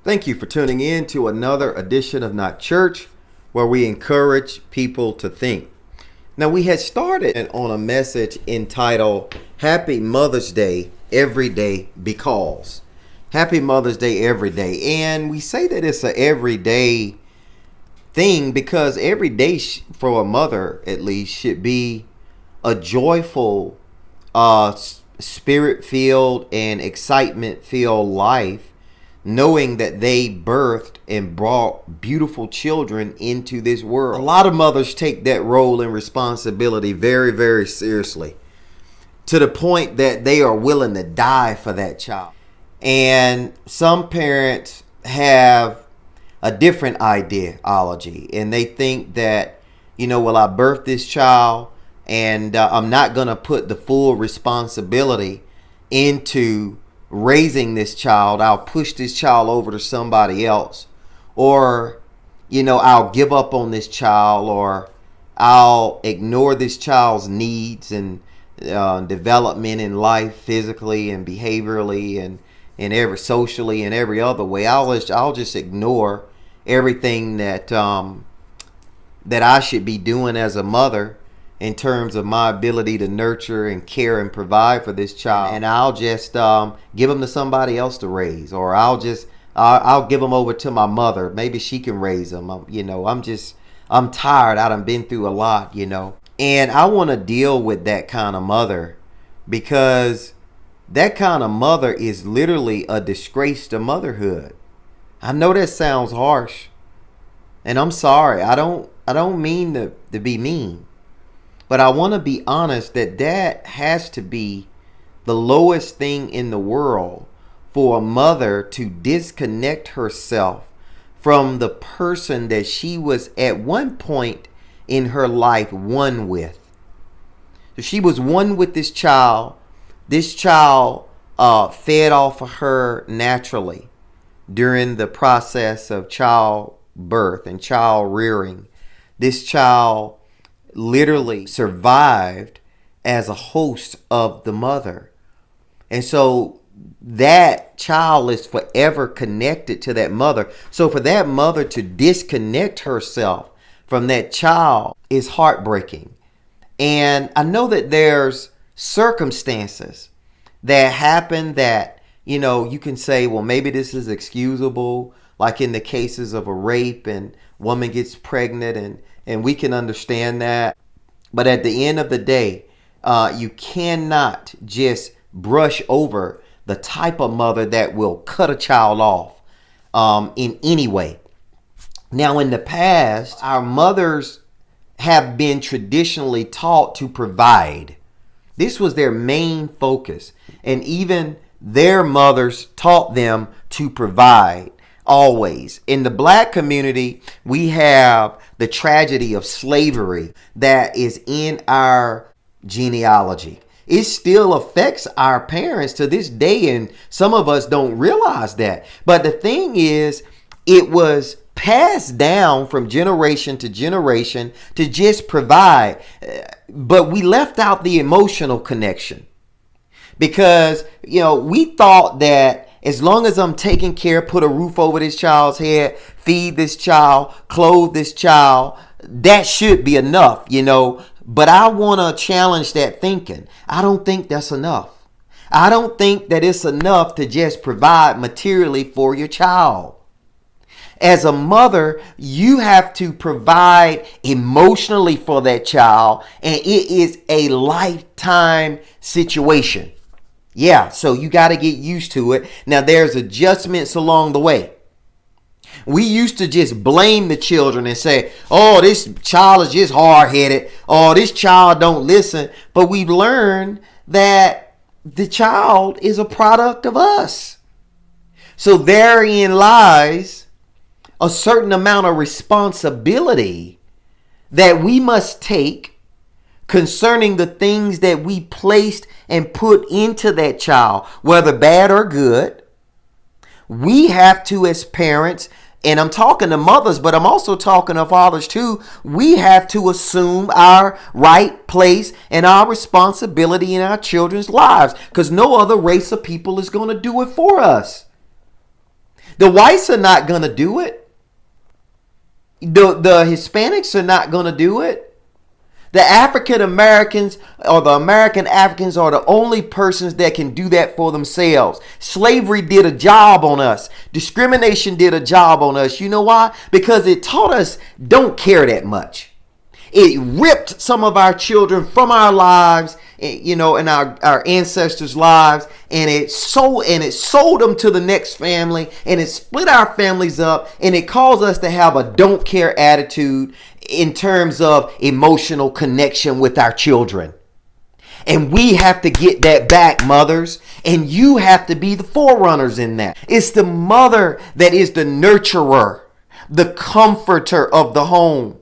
Thank you for tuning in to another edition of Not Church, where we encourage people to think. Now, we had started on a message entitled Happy Mother's Day Every Day Because. Happy Mother's Day every day. And we say that it's an everyday thing because every day for a mother, at least, should be a joyful, spirit-filled and excitement-filled life, knowing that they birthed and brought beautiful children into this world. A lot of mothers take that role and responsibility very, very seriously, to the point that they are willing to die for that child. And some parents have a different ideology, and they think that, I birthed this child, and I'm not going to put the full responsibility into raising this child. I'll push this child over to somebody else, or I'll give up on this child, or I'll ignore this child's needs and development in life, physically and behaviorally and every socially and every other way. I'll just ignore everything that I should be doing as a mother in terms of my ability to nurture and care and provide for this child, and I'll just give them to somebody else to raise, or I'll give them over to my mother. Maybe she can raise them. I'm tired. I done been through a lot, and I want to deal with that kind of mother, because that kind of mother is literally a disgrace to motherhood. I know that sounds harsh, and I'm sorry. I don't mean to be mean. But I want to be honest that has to be the lowest thing in the world, for a mother to disconnect herself from the person that she was at one point in her life one with. So she was one with this child. This child fed off of her naturally during the process of childbirth and child rearing. This child literally survived as a host of the mother. And so that child is forever connected to that mother. So for that mother to disconnect herself from that child is heartbreaking. And I know that there's circumstances that happen that, you can say, well, maybe this is excusable, like in the cases of a rape and woman gets pregnant, and we can understand that. But at the end of the day, you cannot just brush over the type of mother that will cut a child off in any way. Now, in the past, our mothers have been traditionally taught to provide. This was their main focus. And even their mothers taught them to provide. Always. In the black community, we have the tragedy of slavery that is in our genealogy. It still affects our parents to this day, and some of us don't realize that. But the thing is, it was passed down from generation to generation to just provide. But we left out the emotional connection, because, we thought that as long as I'm taking care, put a roof over this child's head, feed this child, clothe this child, that should be enough, But I want to challenge that thinking. I don't think that's enough. I don't think that it's enough to just provide materially for your child. As a mother, you have to provide emotionally for that child, and it is a lifetime situation. Yeah, so you got to get used to it. Now, there's adjustments along the way. We used to just blame the children and say, oh, this child is just hard-headed. Oh, this child don't listen. But we've learned that the child is a product of us. So therein lies a certain amount of responsibility that we must take concerning the things that we placed and put into that child, whether bad or good. We have to, as parents, and I'm talking to mothers, but I'm also talking to fathers too, we have to assume our right place and our responsibility in our children's lives, because no other race of people is going to do it for us. The whites are not going to do it. The Hispanics are not going to do it. The African Americans or the American Africans are the only persons that can do that for themselves. Slavery did a job on us. Discrimination did a job on us. You know why? Because it taught us don't care that much. It ripped some of our children from our lives, and our ancestors' lives, and it sold them to the next family, and it split our families up, and it caused us to have a don't care attitude in terms of emotional connection with our children. And we have to get that back, mothers. And you have to be the forerunners in that. It's the mother that is the nurturer, the comforter of the home.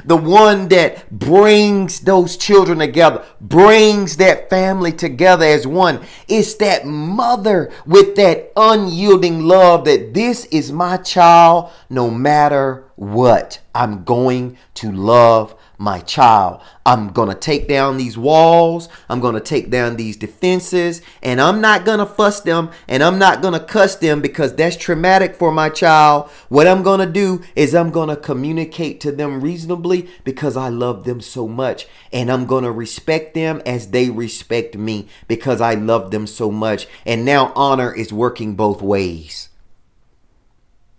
The one that brings those children together, brings that family together as one. It's that mother with that unyielding love that this is my child no matter what. I'm going to love my child. I'm going to take down these walls. I'm going to take down these defenses, and I'm not going to fuss them, and I'm not going to cuss them because that's traumatic for my child. What I'm going to do is I'm going to communicate to them reasonably because I love them so much, and I'm going to respect them as they respect me because I love them so much. And now honor is working both ways.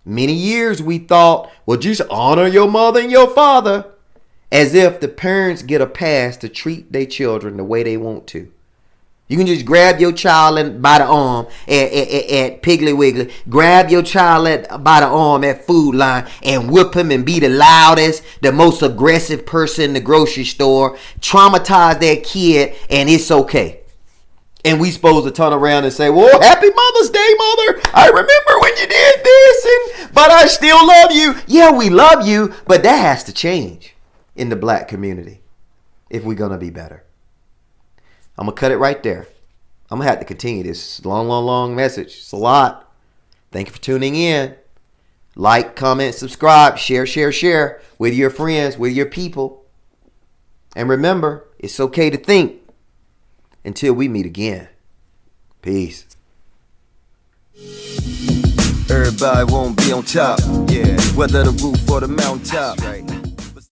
Many years we thought, well, just honor your mother and your father. As if the parents get a pass to treat their children the way they want to. You can just grab your child by the arm at Piggly Wiggly. Grab your child by the arm at Food Line and whip him and be the loudest, the most aggressive person in the grocery store. Traumatize that kid and it's okay. And we supposed to turn around and say, well, happy Mother's Day, Mother. I remember when you did this, but I still love you. Yeah, we love you, but that has to change in the black community if we're going to be better. I'm going to cut it right there. I'm going to have to continue this long message. It's a lot. Thank you for tuning in. Like, comment, subscribe, share with your friends, with your people. And remember, it's okay to think until we meet again. Peace. Everybody won't be on top. Yeah. Whether the roof or the mountaintop. Right.